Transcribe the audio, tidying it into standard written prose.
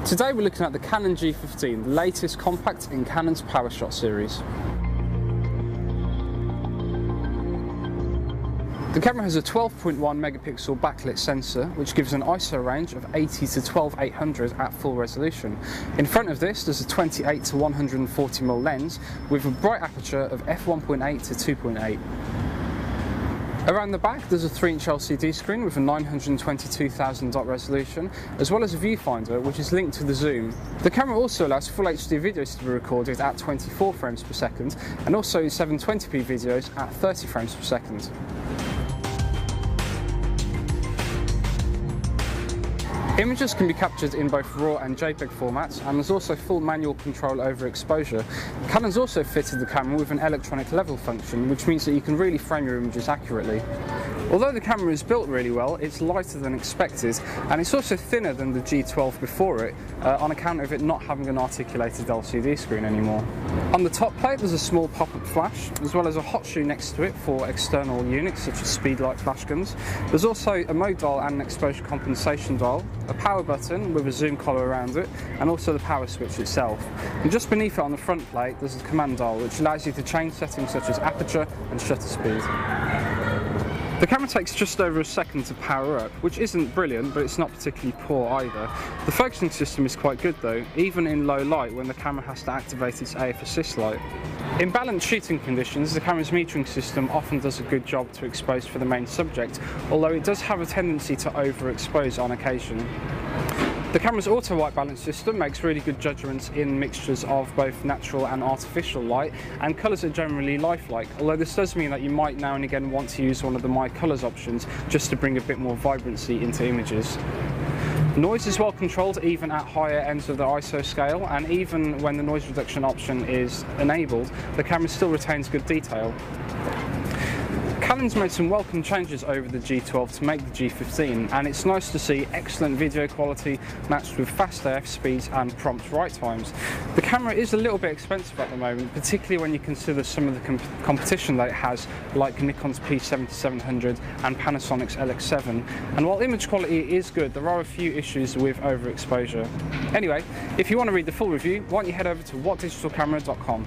Today we're looking at the Canon G15, the latest compact in Canon's Powershot series. The camera has a 12.1 megapixel backlit sensor, which gives an ISO range of 80 to 12800 at full resolution. In front of this, there's a 28 to 140mm lens with a bright aperture of f1.8 to 2.8. Around the back, there's a 3-inch LCD screen with a 922,000 dot resolution, as well as a viewfinder which is linked to the zoom. The camera also allows full HD videos to be recorded at 24 frames per second, and also 720p videos at 30 frames per second. Images can be captured in both RAW and JPEG formats, and there's also full manual control over exposure. Canon's also fitted the camera with an electronic level function, which means that you can really frame your images accurately. Although the camera is built really well, it's lighter than expected, and it's also thinner than the G12 before it, on account of it not having an articulated LCD screen anymore. On the top plate there's a small pop-up flash, as well as a hot shoe next to it for external units such as speedlight flash guns. There's also a mode dial and an exposure compensation dial, a power button with a zoom collar around it, and also the power switch itself. And just beneath it on the front plate there's a command dial which allows you to change settings such as aperture and shutter speed. The camera takes just over a second to power up, which isn't brilliant, but it's not particularly poor either. The focusing system is quite good though, even in low light when the camera has to activate its AF assist light. In balanced shooting conditions, the camera's metering system often does a good job to expose for the main subject, although it does have a tendency to overexpose on occasion. The camera's auto white balance system makes really good judgments in mixtures of both natural and artificial light, and colours are generally lifelike, although this does mean that you might now and again want to use one of the My Colours options just to bring a bit more vibrancy into images. Noise is well controlled even at higher ends of the ISO scale, and even when the noise reduction option is enabled, the camera still retains good detail. Canon's made some welcome changes over the G12 to make the G15, and it's nice to see excellent video quality matched with fast AF speeds and prompt write times. The camera is a little bit expensive at the moment, particularly when you consider some of the competition that it has, like Nikon's P7700 and Panasonic's LX7, and while image quality is good, there are a few issues with overexposure. Anyway, if you want to read the full review, why don't you head over to whatdigitalcamera.com.